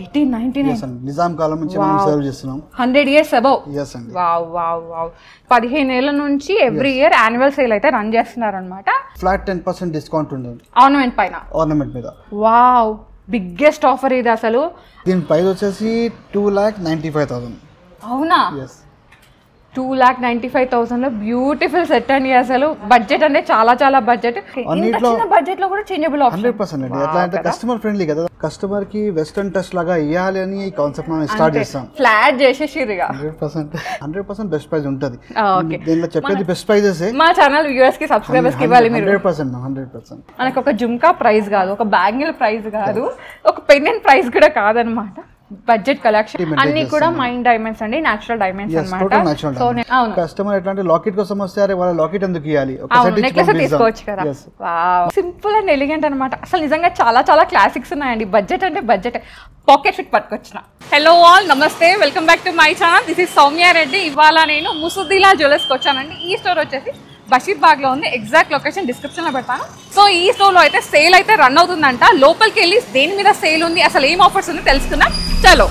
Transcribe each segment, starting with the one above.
1899 నిజాం కాలం నుంచి మనం సర్వ్ చేస్తున్నాం 100 years above. yes అండి. వావ్ వావ్ వావ్ 15 ఏళ్ల నుంచి ఎవ్రీ ఇయర్ యాన్యువల్ సేల్ అయితే రన్ చేస్తున్నారు అన్నమాట. ఫ్లాట్ 10% డిస్కౌంట్ ఉంటుంది ఆర్నమెంట్ పైన, ఆర్నమెంట్ మీద. వావ్ బిగ్గెస్ట్ ఆఫర్ ఇది అసలు. దీని ప్రైస్ వచ్చేసి 2,95,000. అవునా? ఎస్ 2,95,000 లో బ్యూటిఫుల్ సెట్ అండి. అసలు బడ్జెట్ అంటే చాలా చాలా బడ్జెట్. చిన్న బడ్జెట్ లో కూడా చేంజబుల్ ఆప్షన్ 100% అండి. ఎట్లా అంటే కస్టమర్ ఫ్రెండ్లీ కదా, కస్టమర్ కి వెస్టర్న్ టచ్ లాగా ఇవ్వాలి అని ఈ కాన్సెప్ట్ మనం స్టార్ట్ చేస్తాం. ఫ్లాట్ చేసేసిరిగా 100% బెస్ట్ ప్రైస్ ఉంటుంది. దీనిలో చెప్పేది బెస్ట్ ప్రైజెస్. మా ఛానల్ వ్యూవర్స్ కి సబ్స్క్రైబర్స్ కి ఇవ్వాలి మీరు. 100%. మనకు ఒక జుమ్కా ప్రైస్ కాదు, ఒక బ్యాంగిల్ ప్రైస్ కాదు, ఒక పెండెంట్ ప్రైస్ కూడా కాదనమాట. బడ్జెట్ కలెక్షన్ అన్ని కూడా మైండ్ డైమండ్స్ అండి, నేచురల్ డైమండ్స్ అన్నమాట. కస్టమర్ ఎట్లాంటి లాకెట్ కోసం వస్తే వాళ్ళ లాకెట్ ఎందుకు ఇవ్వాలి, నెక్లెస్ తీసుకోవచ్చు కదా. సింపుల్ అండ్ ఎలిగెంట్ అనమాట. అసలు నిజంగా చాలా చాలా క్లాసిక్స్ ఉన్నాయండి. బడ్జెట్ అంటే బడ్జెట్, పాకెట్ ఫిట్ పట్టుకొచ్చిన. హలో ఆల్, నమస్తే, welcome back to my channel. This is Soumya Reddy. ఇవాళ నేను ముసుద్దిలా జ్యువెలర్స్కి వచ్చానండి. ఈ స్టోర్ వచ్చేసి బషీర్బాగ్ లో ఉంది. ఎగ్జాక్ట్ లొకేషన్ డిస్క్రిప్షన్ లో పెడతాను. సో ఈ స్టోర్ లో అయితే సేల్ అయితే రన్ అవుతుందంట. లోపలికి వెళ్ళి దేని మీద సేల్ ఉంది, అసలు ఏం ఆఫర్స్ ఉంది తెలుసుకుందాం. చలో.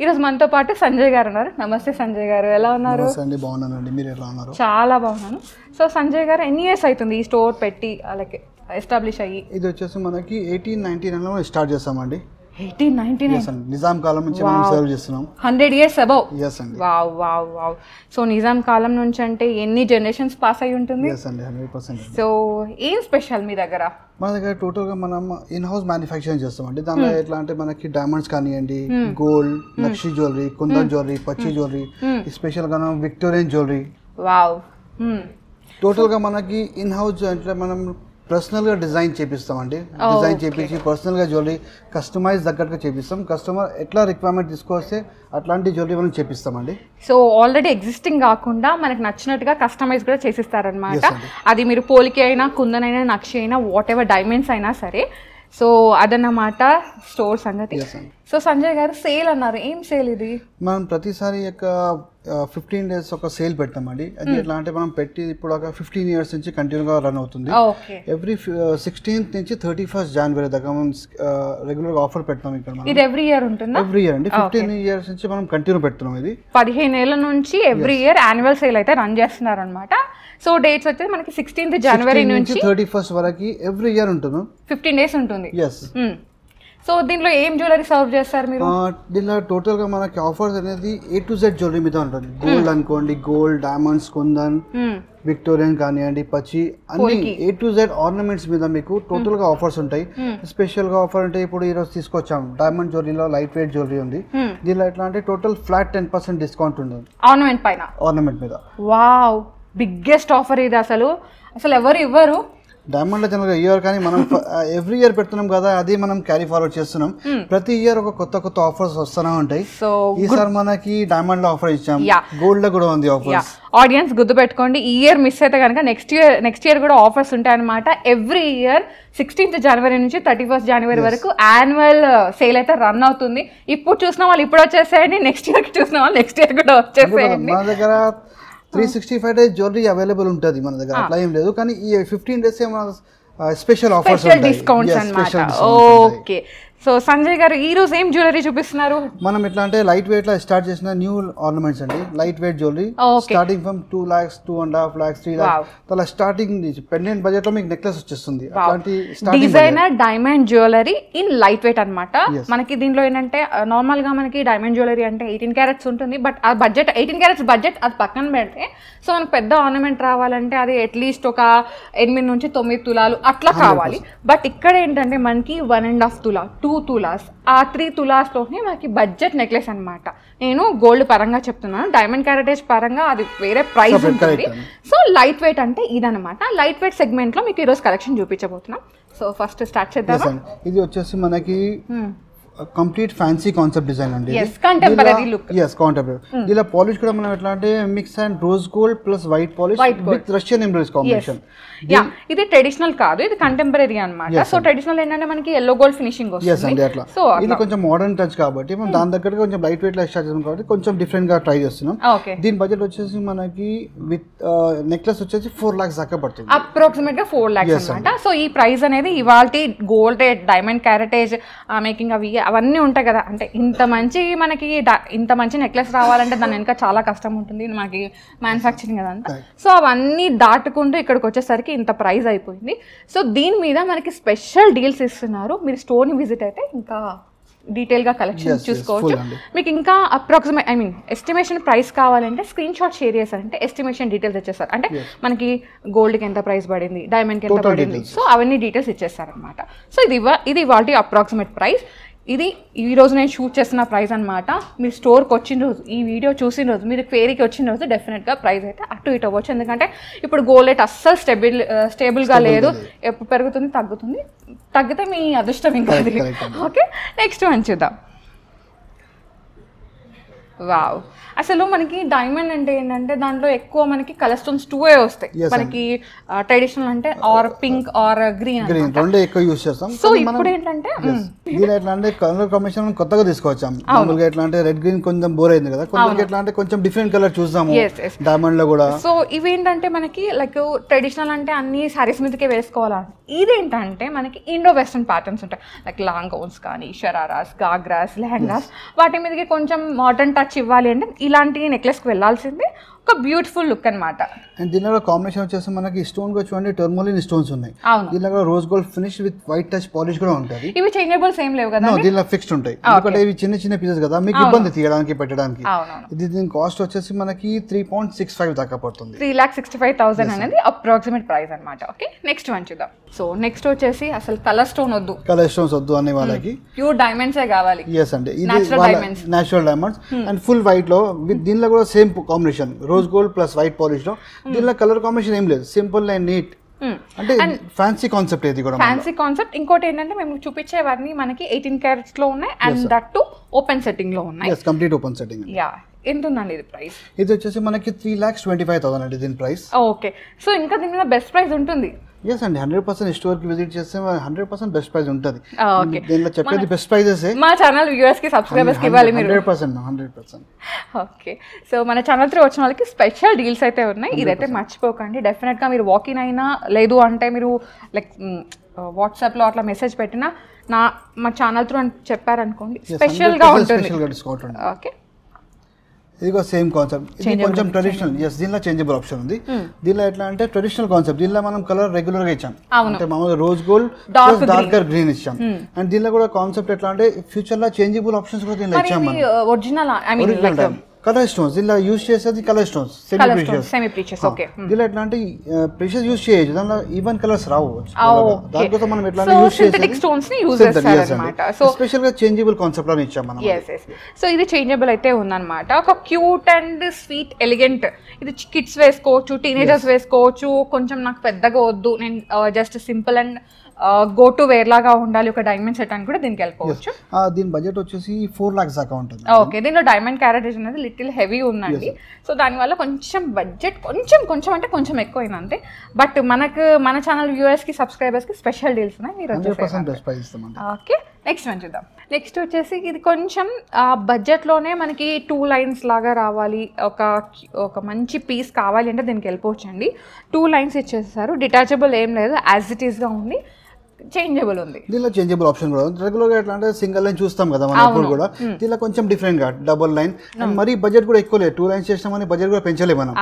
ఈరోజు మనతో పాటు సంజయ్ గారు ఉన్నారు. నమస్తే సంజయ్ గారు, ఎలా ఉన్నారు? బాగున్నానండి, మీరు ఎలా ఉన్నారు? చాలా బాగున్నాను. సో సంజయ్ గారు ఎన్ని ఇయర్స్ అవుతుంది ఈ స్టోర్ పెట్టి అలాగే ఎస్టాబ్లిష్ అయ్యి? ఇది వచ్చేసి మనకి 1899 లో స్టార్ట్ చేసామండి. 1899 నిజాం కాలం నుంచి మనం సర్వ్ చేస్తున్నాం. 100 years above. yes అండి. Wow wow wow. So Nizam కాలం నుంచి అంటే ఎన్ని జనరేషన్స్ పాస్ అయి ఉంటుంది? yes అండి, 100%. సో ఏం స్పెషల్ మీ దగ్గర? మన దగ్గర టోటల్ గా మనం ఇన్ హౌస్ మ్యానుఫ్యాక్చరింగ్ చేస్తామండి. దానిలో ఎట్లా అంటే మనకి డైమండ్స్ కానివ్వండి, గోల్డ్, నక్షి జ్యువెలరీ, కుందన్ జ్యువెలరీ, పచ్చి జ్యువెలరీ, స్పెషల్ గా విక్టోరియన్ జ్యువెలరీ. వావ్. టోటల్ గా మనకి ఇన్ హౌస్ అంటే మనం పర్సనల్ గా డిజైన్ చేపిస్తామండి. డిజైన్ చేపించి పర్సనల్ గా జ్యువెలరీ కస్టమైజ్ దగ్గరగా చేపిస్తాం. కస్టమర్ ఎట్లా రిక్వైర్మెంట్ తీసుకొస్తే అట్లాంటి జ్యువెలరీ మనం చేపిస్తామండి. సో ఆల్రెడీ ఎగ్జిస్టింగ్ కాకుండా మనకు నచ్చినట్టుగా కస్టమైజ్ కూడా చేసిస్తారనమాట. అది మీరు పోలికి అయినా, కుందన్ అయినా, నక్షి అయినా, వాట్ ఎవర్ డైమండ్స్ అయినా సరే. సో అదన్నమాట స్టోర్ సంగతి. సో సంజయ్ గారు సేల్ అన్నారు, ఏం సేల్ ఇది? మనం ప్రతిసారి 15 days ఒక సేల్ పెడతామండి. అది ఎట్లా అంటే మనం పెట్టి ఇప్పుడు ఒక 15 years నుంచి కంటిన్యూగా రన్ అవుతుంది. ఎవ్రీ 16th నుంచి 31st January దాకా మనం రెగ్యులర్ ఆఫర్ పెడతాం ఇక్కడ. ఇది ఎవ్రీ ఇయర్ ఉంటుంది? ఎవ్రీ ఇయర్ అండి. 15 years నుంచి మనం కంటిన్యూ పెడుతున్నాం. ఇది 15 ఏళ్ల నుంచి ఎవ్రీ ఇయర్ యాన్యువల్ సేల్ అయితే రన్ చేస్తున్నారు అనమాట. సో డేట్స్ వచ్చేసి మనకి 16th January నుంచి 31st వరకు ఎవ్రీ ఇయర్ ఉంటుంది. 15 days ఉంటుంది. ఎస్. సో దీంట్లో ఏం జ్యువెలరీ సర్వ్ చేస్తారు మీరు? దీనిలో టోటల్ గా మనకి ఆఫర్స్ అనేది A to Z జ్యువెలరీ మీద ఉంటుంది. గోల్డ్ అనుకోండి, గోల్డ్, డైమండ్స్, కుందన్, విక్టోరియన్ కానివ్వండి, పచ్చి, అన్ని A to Z ఆర్నమెంట్స్ మీద మీకు టోటల్ గా ఆఫర్స్ ఉంటాయి. స్పెషల్ గా ఆఫర్ అంటే ఇప్పుడు ఈ రోజు తీసుకొచ్చాం డైమండ్ జ్యువెలరీలో లైట్ వెయిట్ జ్యువెలరీ ఉంది. దీనిలో ఎట్లా అంటే టోటల్ ఫ్లాట్ 10% డిస్కౌంట్ ఉంటుంది ఆర్నమెంట్ పైన, ఆర్నమెంట్ మీద. వావ్ బిగ్గెస్ట్ ఆఫర్ ఇది. అసలు ఎవరు ఇవ్వరు. డైమండ్ లో జనరల్ గా ఇయర్ కానీ మనం ఎవ్రీ ఇయర్ పెడుతున్నాం కదా, అది మనం క్యారీ ఫార్వర్డ్ చేస్తున్నాం. ప్రతి ఇయర్ ఒక కొత్త ఆఫర్స్ వస్తూనే ఉంటాయి. సో ఈసారి మనకి డైమండ్ లో ఆఫర్ ఇచ్చాం, గోల్డ్ లో కూడా ఉంది ఆఫర్స్. ఆడియన్స్ గుర్తు పెట్టుకోండి, ఈ ఇయర్ మిస్ అయితే కనుక నెక్స్ట్ ఇయర్ కూడా ఆఫర్స్ ఉంటాయి అనమాట. ఎవ్రీ ఇయర్ 16th January నుంచి 31st January వరకు యాన్యువల్ సేల్ అయితే రన్ అవుతుంది. ఇప్పుడు చూసిన వాళ్ళు ఇప్పుడు వచ్చేసేయండి, నెక్స్ట్ ఇయర్ కి చూసిన వాళ్ళు నెక్స్ట్ ఇయర్ కూడా వచ్చేసేయండి. మన దగ్గర 365 days జ్యువెలరీ అవైలబుల్ ఉంటుంది మన దగ్గర, అట్లా ఏం లేదు. కానీ ఈ 15 days స్పెషల్ ఆఫర్స్, డిస్కౌంట్స్ అన్నమాట. ఓకే. సో సంజయ్ గారు ఈ రోజు ఏం జ్యువెలరీ చూపిస్తున్నారు? మనం ఎట్లా అంటే లైట్ వెయిట్ లో స్టార్ట్ చేసిన న్యూ ఆర్నమెంట్స్ అండి. Light weight jewellery starting from 2 lakhs, 2.5 lakhs, 3 lakhs అలా స్టార్టింగ్ పెండెంట్ బడ్జెట్ లో మీకు నెక్లెస్ వచ్చేస్తుంది. అలాంటి designer diamond jewellery in light weight అన్నమాట. మనకి దీంట్లో ఏంటంటే నార్మల్ గా మనకి డైమండ్ జ్యువెలరీ అంటే 18 carats ఉంటుంది. బట్ ఆ బడ్జెట్ 18 carats బడ్జెట్ అది పక్కన పెడితే, సో మనకు పెద్ద ఆర్నమెంట్ రావాలంటే అది అట్లీస్ట్ ఒక 8 నుంచి 9 తులాలు అట్లా కావాలి. బట్ ఇక్కడ ఏంటంటే మనకి 1.5 తులా, 2 tulas, ఆ 3 tulas లోనే మనకి బడ్జెట్ నెక్లెస్ అనమాట. నేను గోల్డ్ పరంగా చెప్తున్నాను, డైమండ్ క్యారెటేజ్ పరంగా అది వేరే ప్రైస్ ఉంటుంది. సో లైట్ వెయిట్ అంటే ఇదనమాట. లైట్ వెయిట్ సెగ్మెంట్ లో మీకు ఈరోజు కలెక్షన్ చూపించబోతున్నాం. సో ఫస్ట్ స్టార్ట్ చేద్దాం. ఇది వచ్చేసి మనకి కంప్లీట్ ఫ్యాన్సీ కాన్సెప్ట్ డిజైన్ అండి. కంటెంపరరీ లుక్. కాంటెంపరరీ. ఇలా పాలిష్ కూడా మనం ఎట్లా అంటే mix and rose gold plus white polish with Russian embroidery combination. ఇది ట్రెడిషనల్ కాదు, ఇది కంటెంపరరీ అన్నమాట. సో ట్రెడిషనల్ ఏంటంటే మనకి ఎల్లో గోల్డ్ ఫినిషింగ్ వస్తుంది. అట్లా ఇది కొంచెం మోడర్న్ టచ్ కాబట్టి మనం దాని దగ్గర కొంచెం లైట్ వెయిట్ లో స్టార్ట్ చేసాం కాబట్టి కొంచెం డిఫరెంట్ గా ట్రై చేస్తున్నాం. దీని బడ్జెట్ వచ్చేసి మనకి విత్ నెక్లెస్ వచ్చేసి 4 lakhs దాకా పడుతుంది, అప్రాక్సిమేట్ గా 4 lakhs అన్నమాట. సో ఈ ప్రైస్ అనేది ఇవాల్టి గోల్డ్ రేట్, డైమండ్ క్యారెటేజ్, మేకింగ్ అవి అవన్నీ ఉంటాయి కదా. అంటే ఇంత మంచి నెక్లెస్ రావాలంటే దాని వెనక చాలా కష్టం ఉంటుంది, మనకి మ్యానుఫ్యాక్చరింగ్ అదంతా. సో అవన్నీ దాటుకుంటూ ఇక్కడికి వచ్చేసరికి ఇంత ప్రైస్ అయిపోయింది. సో దీని మీద మనకి స్పెషల్ డీల్స్ ఇస్తున్నారు. మీరు స్టోర్ ని విజిట్ అయితే ఇంకా డీటెయిల్ గా కలెక్షన్ చూసుకోవచ్చు. మీకు ఇంకా అప్రాక్సిమేట్ ఎస్టిమేషన్ ప్రైస్ కావాలంటే స్క్రీన్ షాట్ షేర్ చేశారంటే ఎస్టిమేషన్ డీటెయిల్స్ ఇచ్చేస్తారు. అంటే మనకి గోల్డ్ కి ఎంత ప్రైస్ పడింది, డైమండ్ కి ఎంత పడింది, సో అవన్నీ డీటెయిల్స్ ఇచ్చేస్తారనమాట. సో ఇది వాటి అప్రాక్సిమేట్ ప్రైస్. ఇది ఈ రోజు నేను షూట్ చేసిన ప్రైస్ అనమాట. మీరు స్టోర్కి వచ్చిన రోజు, ఈ వీడియో చూసిన రోజు, మీరు క్వేరీకి వచ్చిన రోజు డెఫినెట్గా ప్రైస్ అయితే అటు ఇటు అవ్వచ్చు. ఎందుకంటే ఇప్పుడు గోల్డ్ రేట్ అస్సలు స్టేబుల్గా లేదు, ఎప్పుడు పెరుగుతుంది తగ్గితే మీ అదృష్టం ఇంకా. ఓకే, నెక్స్ట్ వన్ చూద్దాం. వావ్, అసలు మనకి డైమండ్ అంటే ఏంటంటే దాంట్లో ఎక్కువ మనకి కలర్ స్టోన్స్ 2 వస్తాయి. మనకి ట్రెడిషనల్ అంటే ఆర్ పింక్ ఆర్ గ్రీన్ రెండు ఎక్కువ యూస్ చేస్తాం. సో ఇప్పుడు ఏంటంటే దీని ఎట్లా అంటే కలర్ కాంబినేషన్ కొత్తగా తీసుకొచ్చాం. మామూలుగా ఎట్లా అంటే రెడ్ గ్రీన్ కొంచెం బోర్ అయింది కదా, కొంచెం ఎట్లా అంటే కొంచెం డిఫరెంట్ కలర్ చూస్తాము డైమండ్ లో కూడా. సో ఇవేంటంటే మనకి లైక్ ట్రెడిషనల్ అంటే అన్ని సారీస్ మీదకే వేసుకోవాలని, ఇదేంటంటే మనకి ఇండో వెస్టర్న్ ప్యాటర్న్స్ ఉంటాయి. లైక్ లాంగ్ గౌన్స్ కానీ, షరారాస్, గాగ్రాస్, లెహంగాస్, వాటి మీదకి కొంచెం మోడర్న్ టచ్ ఇవ్వాలి అంటే ఇలాంటి నెక్లెస్కి వెళ్ళాల్సింది. ఒక బ్యూటిఫుల్ లుక్ అన్నమాట. అండ్ దీనిలో కాంబినేషన్ వచ్చేసి మనకి స్టోన్ గా చూడండి టర్మోలిన్ స్టోన్స్ ఉన్నాయి. దీనిలో rose gold finish with white touch polish కూడా ఉంటుంది. ఇవి చేంజబుల్స్ ఏం లేవు కదా, దీనిలో ఫిక్స్డ్ ఉంటాయి. ఎందుకంటే ఇవి చిన్న చిన్న పీసెస్ కదా, మీకు ఇబ్బంది తీయడానికి పెట్టడానికి. దీని కాస్ట్ వచ్చేసి మనకి 3.65 దాకా పడుతుంది. 3,65,000 అనేది అప్రాక్సిమేట్ ప్రైస్ అన్నమాట. ఓకే, నెక్స్ట్ వన్ చూద్దాం. సో నెక్స్ట్ వచ్చేసి అసలు కలర్ స్టోన్స్ వద్దు అనే వాళ్ళకి ప్యూర్ డైమండ్స్ కావాలి. ఎస్ అండి, ఇది natural diamonds and full white లో విత్ దీనిలో కూడా same combination rose gold plus white polish లో. దీనిలో కలర్ కాంబినేషన్ ఏం లేదు, సింపుల్ అండ్ నీట్. అంటే ఫ్యాన్సీ కాన్సెప్ట్, ఇది కూడా ఫ్యాన్సీ కాన్సెప్ట్. ఇంకోటి ఏంటంటే మేము చూపించేవన్నీ మనకి 18 carats లో ఉన్నాయి and that to open setting లో ఉన్నాయి. Complete open setting. యా, ఎంత ఉందండి ఇది ప్రైస్? ఇది వచ్చేసి మనకి 3,25,000 అండి దీని ప్రైస్. ఓకే, సో ఇంకా దీని మీద బెస్ట్ ప్రైస్ ఉంటుంది. ఎస్ అండి, 100% స్టోర్ కి విజిట్ చేస్తే 100% బెస్ట్ ప్రైస్ ఉంటుంది. దీనిలో చెప్పేది బెస్ట్ ప్రైజెస్. మా ఛానల్ వ్యూవర్స్ కి, సబ్స్క్రైబర్స్ కి ఇవ్వాలి మీరు. 100%. ఓకే, సో మన ఛానల్ త్రూ వచ్చిన వాళ్ళకి స్పెషల్ డీల్స్ అయితే ఉన్నాయి. ఇదైతే మర్చిపోకండి. డెఫినెట్ గా మీరు వాక్ ఇన్ అయినా, లేదు అంటే మీరు లైక్ వాట్సాప్ లో అట్లా మెసేజ్ పెట్టినా మా ఛానల్ త్రూ అని చెప్పారనుకోండి, స్పెషల్ గా ఉంటుంది. ఓకే, ఇది కూడా సేమ్ కాన్సెప్ట్. ఇది కొంచెం ట్రెడిషనల్. ఎస్, దీనిలో చేంజబుల్ ఆప్షన్ ఉంది. దీనిలో ఎట్లా అంటే ట్రెడిషనల్ కాన్సెప్ట్. దీనిలో మనం కలర్ రెగ్యులర్ గా ఇచ్చాం, అంటే మామూలుగా రోజ్ గోల్డ్ డార్కర్ గ్రీన్ ఇచ్చాం. అండ్ దీనిలో కూడా కాన్సెప్ట్ ఎట్లా అంటే ఫ్యూచర్ లో చేంజబుల్ ఆప్షన్స్ కూడా దీనిలో ఇచ్చాం. ఒరిజినల్ కలర్ స్టోన్స్ దీనిలో యూస్ చేసేది colour stones, semi precious. Okay, దీనిలో ఎట్లా అంటే ప్రీషియస్ యూస్ చేయొచ్చు, దానిలో ఈవెన్ కలర్స్ రావు. దానికోసం మనం ఎట్లా యూస్ సింథటిక్ స్టోన్స్ ని యూస్ చేస్తారన్నమాట. సో స్పెషల్ గా చేంజబుల్ కాన్సెప్ట్ లో ఇచ్చాం మనం. సో ఇది చేంజబుల్ అయితే ఉందన్నమాట. ఒక క్యూట్ అండ్ స్వీట్ ఎలిగెంట్. ఇది కిడ్స్ వేసుకోవచ్చు, టీనేజర్స్ వేసుకోవచ్చు. కొంచెం నాకు పెద్దగా వద్దు, నేను just simple and go to wear లాగా ఉండాలి ఒక డైమండ్ సెట్ అని కూడా దీనికి వెళ్ళిపోవచ్చు. దీని బడ్జెట్ వచ్చేసి 4 lakhs దాకా ఉంటుంది. ఓకే, దీనిలో డైమండ్ క్యారెటేజ్ అనేది లిటిల్ హెవీ ఉందండి. సో దానివల్ల కొంచెం బడ్జెట్ కొంచెం అంటే కొంచెం ఎక్కువైంది అంతే. బట్ మన ఛానల్ వ్యూవర్స్ కి, సబ్స్క్రైబర్స్ కి స్పెషల్ డీల్స్ ఉన్నాయి. మీరు ఓకే, నెక్స్ట్ మనం చూద్దాం. నెక్స్ట్ వచ్చేసి ఇది కొంచెం బడ్జెట్లోనే మనకి 2 lines లాగా రావాలి, ఒక మంచి పీస్ కావాలి అంటే దీనికి వెళ్ళిపోవచ్చండి. 2 lines ఇచ్చేసారు, డిటాచబుల్ ఏం లేదు, యాజ్ ఇట్ ఈస్గా ఉంది. చేంజబుల్ ఉంది. దీనిలో చేంజబుల్ ఆప్షన్ కూడా ఉంది. రెగ్యులర్ గా ఎట్లా అంటే సింగిల్ లైన్ చూస్తాం కదా మనం ఎప్పుడు కూడా, దీనిలో కొంచెం డిఫరెంట్ గా డబుల్ లైన్. అండ్ మరి బడ్జెట్ కూడా ఎక్కువ లేదు, 2 lines చేసినామని బడ్జెట్ కూడా పెంచలేము మనం.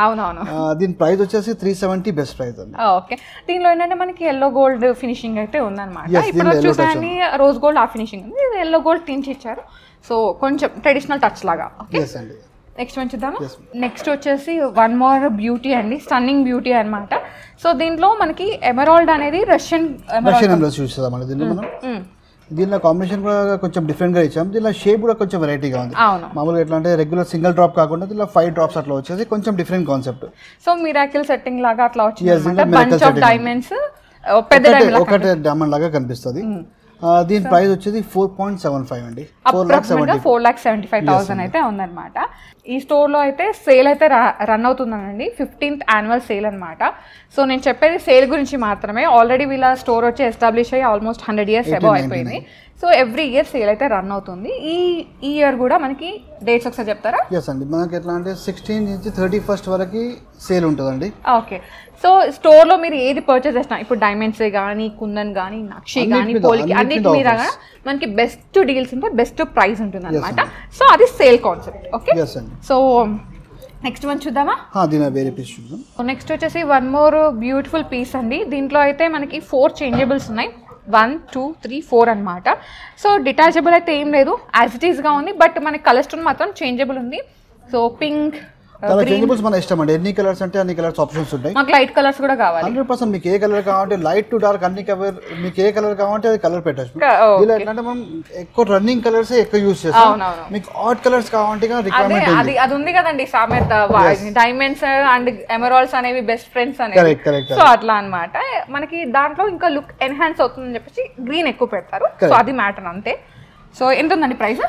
దీని ప్రైస్ వచ్చేసి 370 బెస్ట్ ప్రైస్ అండి. ఓకే, దీనిలో ఏంటంటే మనకి ఎల్లో గోల్డ్ ఫినిషింగ్ అయితే ఉందన్నమాట. ఇప్పుడు చూసాను రోజ్ గోల్డ్ ఆ ఫినిషింగ్ ఉంది, ఇది ఎల్లో గోల్డ్ తించి ఇచ్చారు. సో కొంచెం ట్రెడిషనల్ టచ్ లాగా. నెక్స్ట్ మనం చూద్దాం. నెక్స్ట్ వచ్చేసి వన్ మోర్ బ్యూటీ అండి, స్టన్నింగ్ బ్యూటీ అన్నమాట. సో దీంట్లో మనకి ఎమరాల్డ్ అనేది రష్యన్ చూస్తామండి. దీనిలో కాంబినేషన్ కూడా కొంచెం డిఫరెంట్ గా ఇచ్చాం. దీనిలో షేప్ కూడా కొంచెం వెరైటీగా ఉంది. మామూలుగా ఎట్లా అంటే రెగ్యులర్ సింగిల్ డ్రాప్ కాకుండా దీనిలో 5 drops అట్లా వచ్చేసి కొంచెం different concept. So miracle setting లాగా అట్లా వచ్చింది, బంచ్ ఆఫ్ డైమండ్స్, పెద్ద ఒకటే డైమండ్ లాగా కనిపిస్తుంది. దీని ప్రైస్ వచ్చేది 4.75 అండి. అప్రాక్సిమేట్గా 4,75,000 అయితే ఉందన్నమాట. ఈ స్టోర్లో అయితే సేల్ అయితే రన్ అవుతుందనండి, 15th యాన్యువల్ సేల్ అనమాట. సో నేను చెప్పేది సేల్ గురించి మాత్రమే. ఆల్రెడీ వీళ్ళ స్టోర్ వచ్చి ఎస్టాబ్లిష్ అయ్యి ఆల్మోస్ట్ 100 years అబౌవ్ అయిపోయింది. సో ఎవ్రీ ఇయర్ సేల్ అయితే రన్ అవుతుంది. ఈ ఇయర్ కూడా మనకి డేట్స్ ఒకసారి చెప్తారా? ఎస్ అండి, మనకి ఎట్లా అంటే 16 నుంచి 31st వరకు సేల్ ఉంటుందండి. ఓకే. సో స్టోర్లో మీరు ఏది పర్చేస్ చేసినా, ఇప్పుడు డైమండ్స్ కానీ, కుందన్ కానీ, నక్షి కానీ, పోలికి అన్నిటి మీద మనకి బెస్ట్ డీల్స్ ఉంటే బెస్ట్ ప్రైస్ ఉంటుంది అనమాట. సో అది sale concept. Okay. So next one చూద్దామా? వేరే పీస్ చూద్దాం. నెక్స్ట్ వచ్చేసి వన్ మోర్ బ్యూటిఫుల్ పీస్ అండి. దీంట్లో అయితే మనకి 4 చేంజబుల్స్ ఉన్నాయి, 1, 2, 3, 4 అనమాట. సో డిటాచబుల్ అయితే ఏం లేదు, యాజ్ ఇట్ ఈస్గా ఉంది. బట్ మనకి కలర్ స్టోన్ మాత్రం చేంజబుల్ ఉంది. సో పింక్, చేంజబుల్స్ మన ఇష్టం అండి. ఎన్ని కలర్స్ అంటే అన్ని కలర్స్ ఆప్షన్స్ ఉంటాయి. మాకు లైట్ కలర్స్ కూడా కావాలి. 100% మీకు ఏ కలర్ కావాలంటే లైట్ టు డార్క్ అన్ని కలర్, మీకు ఏ కలర్ కావాలంటే అది కలర్ పెట్టచ్చు. ఇలా ఎట్లా అంటే మనం ఎక్కువ రన్నింగ్ కలర్స్ ఎక్కువ యూజ్ చేస్తాం. మీకు ఆట్ కలర్స్ కావాలంటే రిక్వైర్మెంట్ ఉంది. అది ఉంది కదండి సామెత, డైమండ్స్ అండ్ ఎమరాల్డ్స్ అనేవి బెస్ట్ ఫ్రెండ్స్ అనేవి. సో అట్లా అన్నమాట. మనకి దాంట్లో ఇంకా లుక్ ఎన్హాన్స్ అవుతుందని చెప్పేసి గ్రీన్ ఎక్కువ పెడతారు. సో అది మ్యాటర్ అంతే. సో ఎంత ఉందండి ప్రైస్?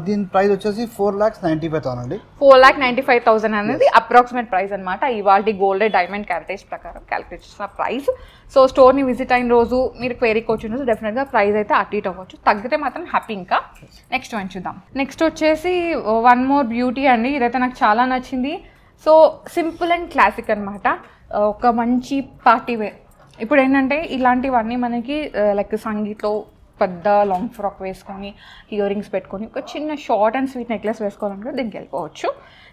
దీని ప్రైస్ వచ్చేసి 4,95,000 అండి. 4,95,000 అనేది అప్రాక్సిమేట్ ప్రైస్ అనమాట. ఇవాళ గోల్డ్ డైమండ్ క్యారెటేజ్ ప్రకారం క్యాలిక్యులేట్ చేసిన ప్రైస్. సో స్టోర్ని విజిట్ అయిన రోజు మీరు క్వేరీకి వచ్చిన రోజు డెఫినెట్గా ప్రైస్ అయితే అటు ఇటు అవ్వచ్చు, తగ్గితే మాత్రం హ్యాపీ. ఇంకా నెక్స్ట్ వన్ చూద్దాం. నెక్స్ట్ వచ్చేసి వన్ మోర్ బ్యూటీ అండి. ఇదైతే నాకు చాలా నచ్చింది. సో సింపుల్ అండ్ క్లాసిక్ అనమాట, ఒక మంచి పార్టీ వేర్. ఇప్పుడు ఏంటంటే ఇలాంటివన్నీ మనకి లైక్ సంగీత్లో పెద్ద లాంగ్ ఫ్రాక్ వేసుకొని, ఇయర్ రింగ్స్ పెట్టుకొని, ఒక చిన్న షార్ట్ అండ్ స్వీట్ నెక్లెస్ వేసుకోవాలంటే దీనికి వెళ్ళిపోవచ్చు.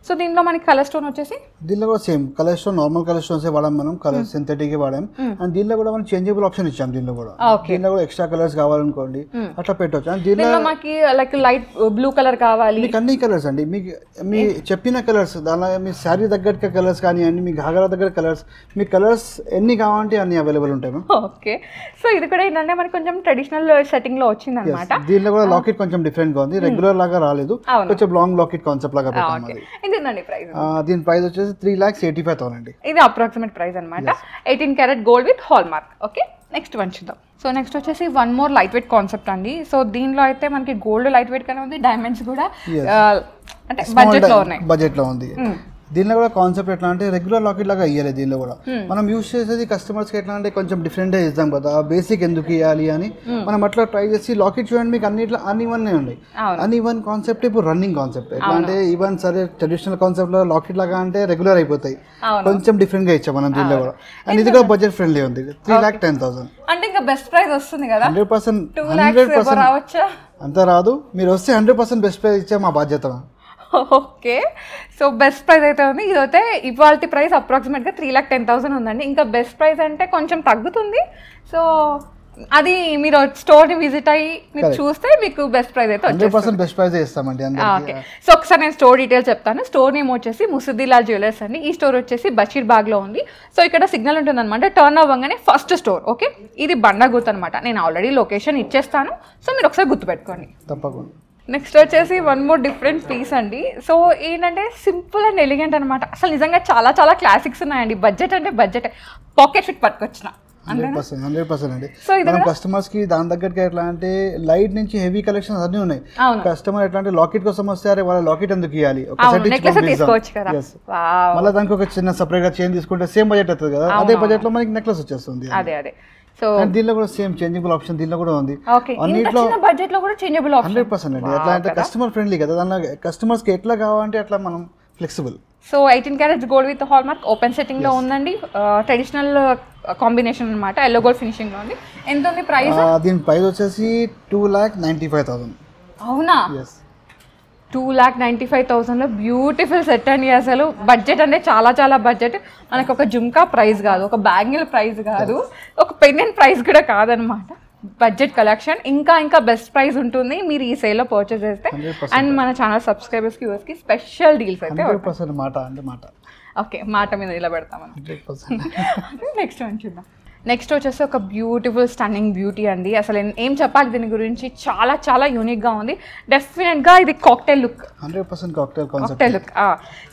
సో దీనిలో మనకి కలర్ స్టోన్ వచ్చేసి దీనిలో కూడా same colour stone, normal colour stones వాడాం మనం, కలర్ సింథటిక్ వాడాం. అండ్ దీనిలో కూడా మనం చేంజబుల్ ఆప్షన్ ఇచ్చాం. దీనిలో కూడా ఎక్స్ట్రా కలర్స్ కావాలనుకోండి అట్లా పెట్టవచ్చు. అండ్ దీనిలో మనకి లైక్ లైట్ బ్లూ కలర్ కావాలి, మీకు అన్ని కలర్స్ అండి. మీకు మీ చెప్పిన కలర్స్, దానిలో మీ శారీ దగ్గర కలర్స్ కానివ్వండి, మీ ఘాగరా దగ్గర కలర్స్, మీ కలర్స్ ఎన్ని కావాలంటే అన్ని అవైలబుల్ ఉంటాయి. ఓకే. సో ఇది కూడా ఏంటంటే మనకి కొంచెం ట్రెడిషనల్ సెట్టింగ్ లో వచ్చింది అనమాట. దీనిలో కూడా లాకెట్ కొంచెం డిఫరెంట్ గా ఉంది, రెగ్యులర్ లాగా రాలేదు, కొంచెం లాంగ్ లాకెట్ కాన్సెప్ట్ లాగా పెట్టాము. దీని ప్రైస్ వచ్చేసి 3,85,000 అండి. ఇది అప్రాక్సిమేట్ ప్రైస్ అనమాట. 18 carat gold with hall mark. Okay. Next one చూద్దాం. సో నెక్స్ట్ వచ్చేసి one more light weight concept అండి. సో దీనిలో అయితే మనకి గోల్డ్ లైట్ వెయిట్ గానే ఉంది, డైమండ్స్ కూడా అంటే బడ్జెట్ లో ఉంది. దీనిలో కూడా కాన్సెప్ట్ ఎట్లా అంటే రెగ్యులర్ లాకెట్ లాగా ఇవ్వాలి. దీనిలో కూడా మనం యూజ్ చేసేది కస్టమర్స్ కి ఎట్లా అంటే కొంచెం డిఫరెంట్ గా ఇస్తాం కదా, బేసిక్ ఎందుకు ఇవ్వాలి అని మనం అట్లా ట్రై చేసి లాకెట్ చూడండి మీకు అన్నిట్లో అన్ని ఉన్నాయి. అన్ని వన్ కాన్సెప్ట్ ఇప్పుడు రన్నింగ్ కాన్సెప్ట్. ఎట్లా అంటే ఈవెన్ సరే ట్రెడిషనల్ కాన్సెప్ట్ లో లాకెట్ లాగా అంటే రెగ్యులర్ అయిపోతాయి, కొంచెం డిఫరెంట్ గా ఇచ్చాం మనం దీనిలో కూడా. అండ్ ఇది కూడా బడ్జెట్ ఫ్రెండ్లీ ఉంది, 3,10,000 అంటే ఇంకా బెస్ట్ ప్రైస్ వస్తుంది కదా. 100% అంత రాదు, మీరు వస్తే 100% బెస్ట్ ప్రైస్ ఇచ్చే మా బాధ్యత. ఓకే. సో బెస్ట్ ప్రైస్ అయితే ఉంది. ఇదైతే ఇవాళ ప్రైస్ అప్రాక్సిమేట్గా 3,10,000 ఉందండి. ఇంకా బెస్ట్ ప్రైస్ అంటే కొంచెం తగ్గుతుంది. సో అది మీరు స్టోర్ని విజిట్ అయ్యి మీరు చూస్తే మీకు బెస్ట్ ప్రైస్ అయితే వచ్చేస్తుంది. బెస్ట్ ప్రైస్ ఇస్తామండి. ఓకే. సో ఒకసారి నేను స్టోర్ డీటెయిల్స్ చెప్తాను. స్టోర్ నేమ్ వచ్చేసి ముసుద్దిలాల్ జ్యువెలర్స్ అండి. ఈ స్టోర్ వచ్చేసి బషీర్బాగ్లో ఉంది. సో ఇక్కడ సిగ్నల్ ఉంటుంది అనమాట, టర్న్ అవ్వగానే ఫస్ట్ స్టోర్. ఓకే. ఇది బండగుర్తు అనమాట. నేను ఆల్రెడీ లొకేషన్ ఇచ్చేస్తాను, సో మీరు ఒకసారి గుర్తుపెట్టుకోండి తప్పకుండా. నెక్స్ట్ వచ్చేసి వన్ మోర్ డిఫరెంట్ పీస్ అండి. సో ఏంటంటే సింపుల్ అండ్ ఎలిగెంట్ అనమాట. అసలు నిజంగా చాలా చాలా క్లాసిక్స్ ఉన్నాయండి. బడ్జెట్ అంటే బడ్జెట్, పాకెట్ ఫిట్ పట్టుకొచ్చిన 100% అండి. మనం కస్టమర్స్ కి దాని దగ్గరకి ఎట్లా అంటే లైట్ నుంచి హెవీ కలెక్షన్స్ అన్ని ఉన్నాయి. కస్టమర్ ఎట్లా అంటే లాకెట్ కోసం వస్తే అరే వాళ్ళ లాకెట్ ఎందుకు ఇవ్వాలి, మళ్ళీ దానికి ఒక చిన్న సపరేట్ గా చైన్ తీసుకుంటే సేమ్ బడ్జెట్ అవుతుంది కదా, అదే బడ్జెట్ లో మనకి నెక్లెస్ వచ్చేస్తుంది. సో దీనిలో కూడా సేమ్ చేంజబుల్ ఆప్షన్ దీనిలో కూడా ఉంది. అన్నిట్లో బడ్జెట్ లో కూడా చేంజబుల్ ఆప్షన్ 100% అండి. ఎట్లా అంటే కస్టమర్ ఫ్రెండ్లీ కదా, దానిలో కస్టమర్స్ కి ఎట్లా కావాలంటే అట్లా మనం flexible. So 18 carats gold with hall mark open setting లో ఉందండి. ట్రెడిషనల్ కాంబినేషన్ అనమాట, ఎల్లో గోల్డ్ ఫినిషింగ్ లో ఉంది. ఎంత ఉంది ప్రైస్? దీని ప్రైస్ వచ్చేసి 2,95,000. అవునా? 2,95,000 లో బ్యూటిఫుల్ సెట్ అండి. అసలు బడ్జెట్ అంటే చాలా చాలా బడ్జెట్. మనకు ఒక జుమ్కా ప్రైస్ కాదు, ఒక బ్యాంగిల్ ప్రైస్ కాదు, ఒక పెండెంట్ ప్రైస్ కూడా కాదనమాట. బడ్జెట్ కలెక్షన్ ఇంకా ఇంకా బెస్ట్ ప్రైస్ ఉంటుంది మీరు ఈ సేల్లో పర్చేస్ చేస్తే. అండ్ మన ఛానల్ సబ్స్క్రైబర్స్కి యూఎస్కి స్పెషల్ డీల్స్ అయితే మాట. ఓకే, మాట మీద నిలబెడతామని. నెక్స్ట్ వన్ చూద్దాం. నెక్స్ట్ వచ్చేసి ఒక బ్యూటిఫుల్ స్టన్నింగ్ బ్యూటీ అండి. అసలు ఏం చెప్పాలి దీని గురించి, చాలా చాలా యూనిక్గా ఉంది. డెఫినెట్గా ఇది cocktail look, 100% cocktail look.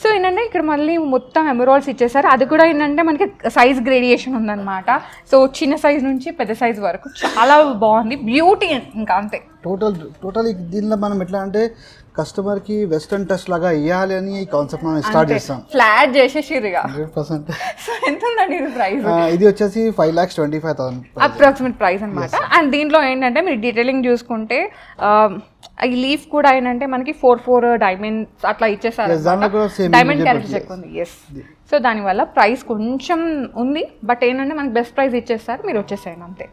So ఏంటంటే ఇక్కడ మళ్ళీ మొత్తం ఎమరాల్డ్స్ ఇచ్చేసారు. అది కూడా ఏంటంటే మనకి సైజ్ గ్రేడియేషన్ ఉందన్నమాట. సో చిన్న సైజ్ నుంచి పెద్ద సైజ్ వరకు చాలా బాగుంది, బ్యూటీ ఇంకా అంతే. టోటల్ దీనిలో మనం ఎట్లా అంటే కస్టమర్కి వెస్టర్న్ టచ్ లాగా ఇవ్వాలి అని ఈ కాన్సెప్ట్ మనం స్టార్ట్ చేస్తాం. ఫ్లాట్ చేసేసిరుగా. 100%. సో ఎంత ఉందండి ఇది ప్రైస్? ఇది వచ్చేసి 5,25,000 అప్రాక్సిమేట్ ప్రైస్ అనమాట. అండ్ దీంట్లో ఏంటంటే మీరు డీటెయిలింగ్ చూసుకుంటే ఈ లీఫ్ కూడా ఏంటంటే మనకి 4 డైమండ్స్ అట్లా ఇచ్చేసారు, డైమండ్ క్యారెక్టర్స్ ఎక్కువ ఉంది. ఎస్. సో దానివల్ల ప్రైస్ కొంచెం ఉంది, బట్ ఏంటంటే మనకి బెస్ట్ ప్రైస్ ఇచ్చేస్తారు, మీరు వచ్చేసేయండి అంతే.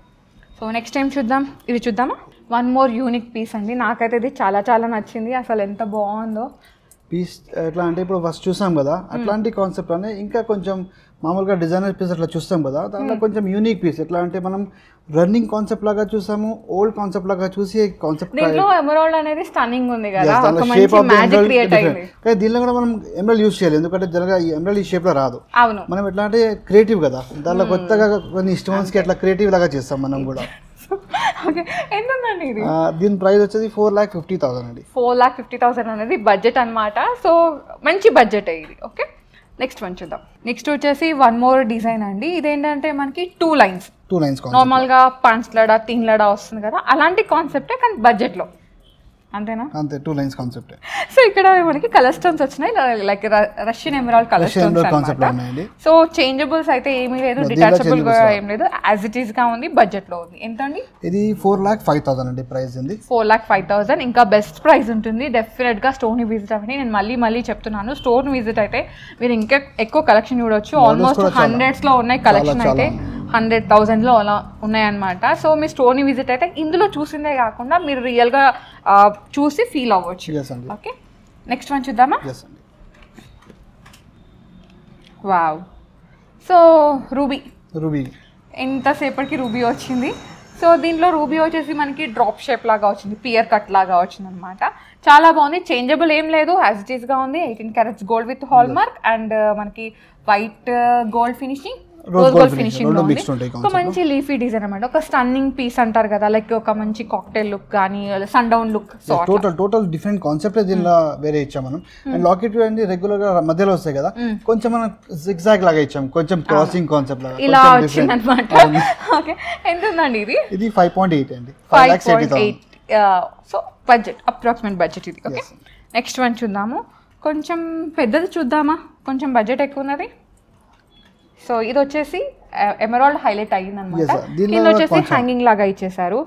సో నెక్స్ట్ టైం చూద్దాం, ఇది చూద్దామా. వన్ మోర్ యూనిక్ పీస్ అండి, నాకైతే ఇది చాలా చాలా నచ్చింది. అసలు ఎంత బాగుందో పీస్. ఎట్లా అంటే ఇప్పుడు ఫస్ట్ చూసాం కదా అట్లాంటి కాన్సెప్ట్ అనే ఇంకా కొంచెం మామూలుగా డిజైనర్ పీస్ అట్లా చూస్తాం కదా, దాంట్లో కొంచెం యూనిక్ పీస్. ఎట్లా అంటే మనం రన్నింగ్ కాన్సెప్ట్ లాగా చూసాము, ఓల్డ్ కాన్సెప్ట్ లాగా చూసి కాన్సెప్ట్. దీంట్లో ఎమరాల్డ్ అనేది స్టన్నింగ్ ఉంది కదా, ఒక మంచి మ్యాజిక్ క్రియేట్ అయింది. కానీ దీనిలో కూడా మనం ఎమరాల్డ్ యూజ్ చేయాలి, ఎందుకంటే జనరల్గా ఈ ఎమరాల్డ్ ఈ షేప్ లో రాదు. అవును, మనం ఎట్లా అంటే క్రియేటివ్ కదా, దాంట్లో కొత్తగా కొన్ని స్టోన్స్ కి అట్లా క్రియేటివ్ లాగా చేస్తాం మనం కూడా. ఎంత ఉందండి ఇది? దీని ప్రైస్ వచ్చేది 4,50,000 అండి. 4,50,000 అనేది బడ్జెట్ అనమాట. సో మంచి బడ్జెట్ ఇది. ఓకే, నెక్స్ట్ వన్ చూద్దాం. నెక్స్ట్ వచ్చేసి వన్ మోర్ డిజైన్ అండి. ఇదేంటంటే మనకి 2 లైన్స్ నార్మల్గా పంచ్లడా తీన్లడా వస్తుంది కదా, అలాంటి కాన్సెప్టే కానీ బడ్జెట్లో. అంతేనా? అంతే, 2 లైన్స్ కాన్సెప్ట్. సో ఇక్కడ మనకి కలర్ స్టోన్స్ వచ్చినాయి, like Russian emerald colour stones. So changeables అయితే ఏమీ లేదు, డిటాచబుల్ గా ఏం లేదు, యాజ్ ఇట్ ఈస్ గా ఉంది, బడ్జెట్ లో ఉంది. ఎంత అండి? ఇది 4,05,000 అండి ప్రైస్ ఉంది. 4,05,000 ఇంకా బెస్ట్ ప్రైస్ ఉంటుంది. డెఫినెట్ గా స్టోర్ ని విజిట్ అవ్వండి. నేను మళ్ళీ చెప్తున్నాను, స్టోర్ ని విజిట్ అయితే మీరు ఇంకా ఎక్కువ కలెక్షన్ చూడొచ్చు. ఆల్మోస్ట్ 100s లో ఉన్నాయి కలెక్షన్, అయితే 100,000 లో అలా ఉన్నాయన్నమాట. సో మీ స్టోర్ని విజిట్ అయితే ఇందులో చూసిందే కాకుండా మీరు రియల్గా చూసి ఫీల్ అవ్వచ్చు. ఓకే, నెక్స్ట్ వన్ చూద్దామా. వావ్. సో రూబీ ఎంతసేపటికి రూబీ వచ్చింది. సో దీంట్లో రూబీ వచ్చేసి మనకి డ్రాప్ షేప్ లాగా వచ్చింది, పియర్ కట్ లాగా వచ్చింది అనమాట. చాలా బాగుంది, చేంజబుల్ ఏం లేదు, యాజ్ ఇట్ ఈస్ గా ఉంది. 18 carats gold with hallmark and మనకి white gold finishing, rose gold finishing లో ఉంది. ఒక మంచి లీఫీ డిజైన్ అనమాట, ఒక స్టన్నింగ్ పీస్ అంటారు కదా, లైక్ ఒక మంచి కాక్టైల్ లుక్ కానీ sundown look. Total different concept దీనిలో వేరే ఇచ్చాం మనం. అండ్ లాకెట్ అనేది రెగ్యులర్ గా మధ్యలో వస్తాయి కదా, కొంచెం మనం జిగ్జాగ్ లాగా ఇచ్చాం, కొంచెం క్రాసింగ్ కాన్సెప్ట్ లాగా ఇలా వచ్చింది అనమాట. ఓకే, ఎంత ఉందండి ఇది? ఇది 5.8 అండి, 5.8. సో బడ్జెట్, అప్రాక్సిమేట్ బడ్జెట్ ఇది. ఓకే, నెక్స్ట్ వన్ చూద్దాము. కొంచెం పెద్దది చూద్దామా, కొంచెం బడ్జెట్ ఎక్కువ ఉన్నది. సో ఇది వచ్చేసి ఎమరాల్డ్ హైలైట్ అయ్యింది అనమాట. కింద వచ్చేసి హ్యాంగింగ్ లాగా ఇచ్చేసారు,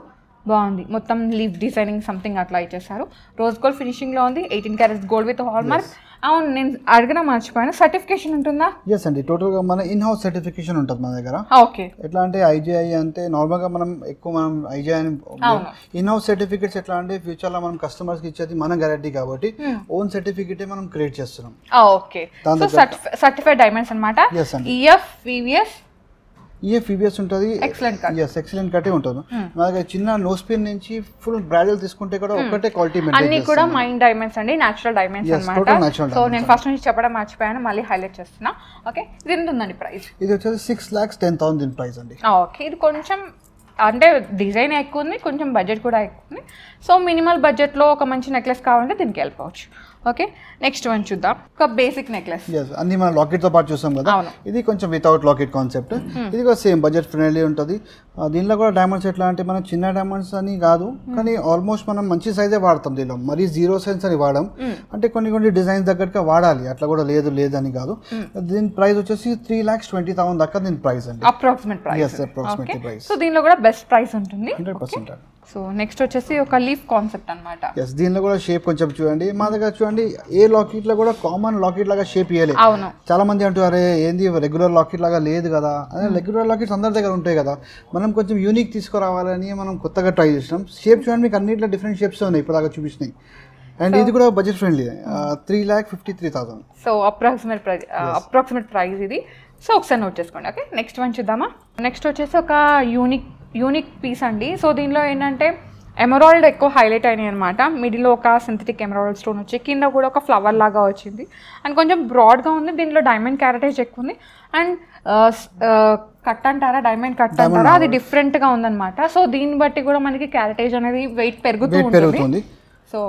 బాగుంది. మొత్తం లీఫ్ డిజైనింగ్ సంథింగ్ అట్లా ఇచ్చేసారు. రోజ్ గోల్డ్ ఫినిషింగ్ లో ఉంది, 18 carats gold with hall mark. అవును, నేను అడగడం మర్చిపోయాను, సర్టిఫికేషన్ ఉంటుందా? ఎస్ అండి, టోటల్ గా మన ఇన్ హౌస్ సర్టిఫికేషన్ ఉంటుంది మన దగ్గర. ఓకే, ఎట్లా అంటే ఐజీఐ అంటే నార్మల్ గా మనం ఐజీఐ ఇన్ హౌస్ సర్టిఫికేట్స్ ఎట్లా అంటే ఫ్యూచర్ లో మనం కస్టమర్స్ కి ఇచ్చేది మన గ్యారెంటీ కాబట్టి ఓన్ సర్టిఫికేట్ మనం క్రియేట్ చేస్తున్నాం. ఓకే, సో సర్టిఫైడ్ డైమండ్స్ అన్నమాట. ఈఎఫ్ఈబిఎస్ ఉంటుంది, ఎక్సలెంట్ కట్టే ఉంటుంది. మన దగ్గర చిన్న నోస్ పిన్ నుంచి ఫుల్ బ్రైడల్ తీసుకుంటే కూడా ఒకటే క్వాలిటీ అన్ని కూడా మైన్ డైమండ్స్ అండి, నేచురల్ డైమండ్స్ అన్నమాట. సో నేను ఫస్ట్ నుంచి చెప్పడం మర్చిపోయాను, మళ్ళీ హైలైట్ చేస్తున్నా. ఓకే, ఇది ఎంత ఉందండి ప్రైస్? ఇది వచ్చేసి 6,10,000 దీని ప్రైస్ అండి. ఓకే, ఇది కొంచెం అంటే డిజైన్ ఎక్కువ ఉంది, కొంచెం బడ్జెట్ కూడా ఎక్కువ ఉంది. సో మినిమల్ బడ్జెట్లో ఒక మంచి నెక్లెస్ కావాలంటే దీనికి వెళ్ళిపోవచ్చు. ఓకే, నెక్స్ట్ వన్ చూద్దాం. ఒక బేసిక్ నెక్లెస్, అన్ని మన లాకెట్ తో పాటు చూసాం కదా, ఇది కొంచెం వితౌట్ లాకెట్ కాన్సెప్ట్. ఇది కూడా సేమ్ బడ్జెట్ ఫ్రెండ్లీ ఉంటుంది. దీనిలో కూడా డైమండ్స్ ఎట్లా అంటే మనం చిన్న డైమండ్స్ అని కాదు, కానీ ఆల్మోస్ట్ మనం మంచి సైజే వాడతాం. దీనిలో మరీ 0 సెన్స్ అని వాడడం, అంటే కొన్ని డిజైన్స్ దగ్గరగా వాడాలి, అట్లా కూడా లేదని కాదు. దీని ప్రైస్ వచ్చేసి 3,20,000 దాకా దీని ప్రైస్ అండి, అప్రాక్సిమేట్ ప్రైస్. ప్రైస్. సో దీనిలో కూడా బెస్ట్ ప్రైస్ ఉంటుంది. 100%. సో నెక్స్ట్ వచ్చేసి ఒక లీఫ్ కాన్సెప్ట్ అన్నమాట. దీనిలో కూడా షేప్ కొంచెం చూడండి, మా దగ్గర చూడండి ఏ లాకెట్ లో కూడా కామన్ లాకెట్ లాగా షేప్ ఇవ్వలేదు. అవును, చాలా మంది అంటారు అరే ఏంది రెగ్యులర్ లాకెట్ లాగా లేదు కదా, అదే రెగ్యులర్ లాకెట్స్ అందరి దగ్గర ఉంటాయి కదా, మనం కొంచెం యూనిక్ తీసుకురావాలని మనం కొత్తగా ట్రై చేసినాం. షేప్ చూడండి, మీకు అన్నింటిలో డిఫరెంట్ షేప్స్ ఉన్నాయి ఇప్పుడు దాకా చూపించినాయి. అండ్ ఇది కూడా budget friendly, 3,53,000. So approximate price ఇది. సో ఒకసారి నోట్ చేసుకోండి. ఓకే, నెక్స్ట్ వన్ చూద్దామా. నెక్స్ట్ వచ్చేసి ఒక యూనిక్ పీస్ అండి. సో దీనిలో ఏంటంటే ఎమరాల్డ్ ఎక్కువ హైలైట్ అయినాయి అనమాట. మిడిల్లో ఒక సింథటిక్ ఎమరాల్డ్ స్టోన్ వచ్చి కింద కూడా ఒక ఫ్లవర్ లాగా వచ్చింది. అండ్ కొంచెం బ్రాడ్గా ఉంది, దీనిలో డైమండ్ క్యారెటేజ్ ఎక్కువ ఉంది. అండ్ కట్ అంటారా, డైమండ్ కట్ అంటారా, అది డిఫరెంట్ గా ఉందన్నమాట. సో దీన్ని బట్టి కూడా మనకి క్యారెటేజ్ అనేది వెయిట్ పెరుగుతుంది. సో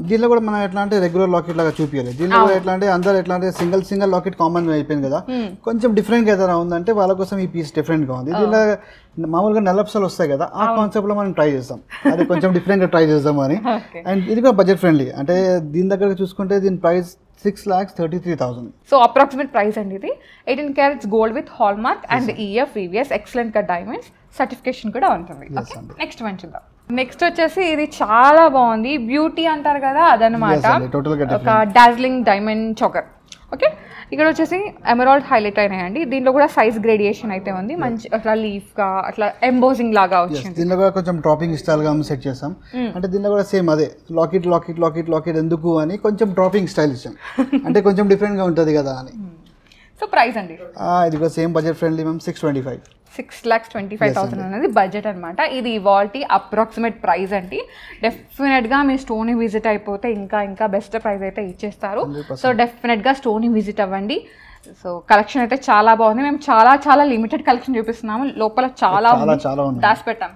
దీనిలో కూడా మనం ఎట్లా అంటే రెగ్యులర్ లాకెట్ లాగా చూపించాలి. దీనిలో కూడా ఎట్లా అంటే అందరూ ఎట్లా అంటే సింగిల్ లాకెట్ కామన్ అయిపోయింది కదా, కొంచెం డిఫరెంట్ ఏదైనా ఉందంటే వాళ్ళ కోసం ఈ పీస్ డిఫరెంట్ గా ఉంది. దీనిలో మామూలుగా నల్లప్సలు వస్తాయి కదా, ఆ కాన్సెప్ట్ లో మనం ట్రై చేస్తాం, అది కొంచెం డిఫరెంట్ గా ట్రై చేద్దాం అని. అండ్ ఇది కూడా బడ్జెట్ ఫ్రెండ్లీ. అంటే దీని దగ్గర చూసుకుంటే దీని ప్రైస్ 6,33,000. సో అప్రాక్సిమేట్ ప్రైస్ అండి ఇది. 18 carats gold with hallmark and EF VVS excellent గా డైమండ్స్ సర్టిఫికేషన్ కూడా ఉంటుంది. నెక్స్ట్ వన్ చూద్దాం. నెక్స్ట్ వచ్చేసి ఇది చాలా బాగుంది, బ్యూటీ అంటారు కదా అదనమాట, ఒక డార్జిలింగ్ డైమండ్ చోకర్. ఓకే, ఇక్కడ వచ్చేసి ఎమరాల్డ్ హైలైట్ అయినాయండి. దీంట్లో కూడా సైజ్ గ్రేడియేషన్ అయితే ఉంది, మంచి అట్లా లీఫ్ గా అట్లా ఎంబోజింగ్ లాగా వచ్చింది. దీనిలో కూడా కొంచెం డ్రాపింగ్ స్టైల్ గా సెట్ చేసాం. అంటే దీనిలో కూడా సేమ్ అదే లాకెట్ ఎందుకు అని కొంచెం డ్రాపింగ్ స్టైల్ ఇచ్చాం, అంటే కొంచెం డిఫరెంట్ గా ఉంటది కదా అని. సో ప్రైస్ అండి ఇది కూడా సేమ్ బడ్జెట్ ఫ్రెండ్లీ మ్యామ్, 6,25,000 అనేది బడ్జెట్ అనమాట. ఇది ఇవాల్టి అప్రాక్సిమేట్ ప్రైస్ అండి. డెఫినెట్గా మీ స్టోర్ని విజిట్ అయిపోతే ఇంకా బెస్ట్ ప్రైస్ అయితే ఇచ్చేస్తారు. సో డెఫినెట్గా స్టోర్ని విజిట్ అవ్వండి. సో కలెక్షన్ అయితే చాలా బాగుంది. మేము చాలా లిమిటెడ్ కలెక్షన్ చూపిస్తున్నాము, లోపల చాలా దాచి పెట్టాం,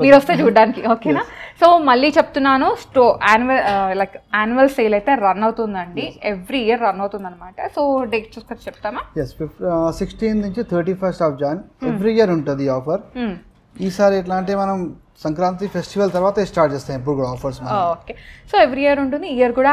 మీరు వస్తే చూడడానికి. ఓకేనా? సో మళ్ళీ చెప్తున్నాను, యాన్యువల్ సేల్ అయితే రన్ అవుతుందండి, ఎవ్రీ ఇయర్ రన్ అవుతుంది అనమాట. సో డేట్ చూసుకొని చెప్తామా? 16 నుంచి 31st of Jan every year ఉంటుంది ఆఫర్. ఈసారి ఎట్లా అంటే మనం సంక్రాంతి ఫెస్టివల్ తర్వాత స్టార్ట్ చేస్తాం ఇప్పుడు కూడా offers. Okay, so every year ఉంటుంది, ఇయర్ కూడా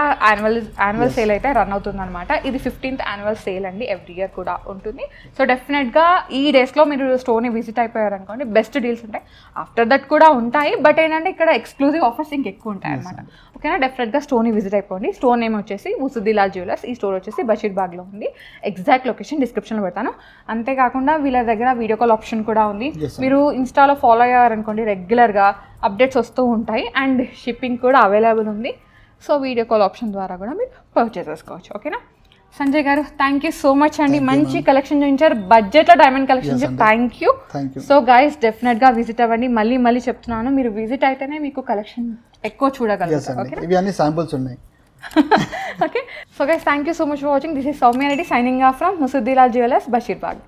యాన్యువల్ సేల్ అయితే రన్ అవుతుంది అనమాట. ఇది 15th యాన్యువల్ సేల్ అండి, ఎవ్రీ ఇయర్ కూడా ఉంటుంది. సో డెఫినెట్గా ఈ డేస్లో మీరు స్టోర్ని విజిట్ అయిపోయారు అనుకోండి, బెస్ట్ డీల్స్ ఉంటాయి. ఆఫ్టర్ దట్ కూడా ఉంటాయి, బట్ ఏంటంటే ఇక్కడ ఎక్స్క్లూజివ్ ఆఫర్స్ ఇంకెక్కువ ఉంటాయి అనమాట. ఓకేనా? డెఫినెట్గా స్టోర్ని విజిట్ అయిపోండి. స్టోర్ నేమ్ వచ్చేసి ముసుద్దిలాల్ జ్యువెలర్స్. ఈ స్టోర్ వచ్చేసి బషీర్బాగ్లో ఉంది. ఎగ్జాక్ట్ లొకేషన్ డిస్క్రిప్షన్లో పెడతాను. అంతేకాకుండా వీళ్ళ దగ్గర వీడియో కాల్ ఆప్షన్ కూడా ఉంది. మీరు ఇన్స్టాలో ఫాలో అయ్యారనుకోండి, రెగ్యులర్గా అప్డేట్స్ వస్తూ ఉంటాయి అండ్ షిప్పింగ్ కూడా అవైలబుల్ ఉంది. సో వీడియో కాల్ ఆప్షన్ ద్వారా కూడా మీరు పర్చేస్ చేసుకోవచ్చు. ఓకేనా? సంజయ్ గారు, థ్యాంక్ యూ సో మచ్ అండి, మంచి కలెక్షన్ చూపించారు, బడ్జెట్లో diamond collection. Thank you. So guys డెఫినెట్గా విజిట్ అవ్వండి. మళ్ళీ చెప్తున్నాను, మీరు విజిట్ అయితేనే మీకు కలెక్షన్ ఎక్కువ చూడగలుగుతారు. Okay, so guys thank you so much for watching. This is Soumya Reddy signing off from Musaddilal jewellers, Basheerbagh.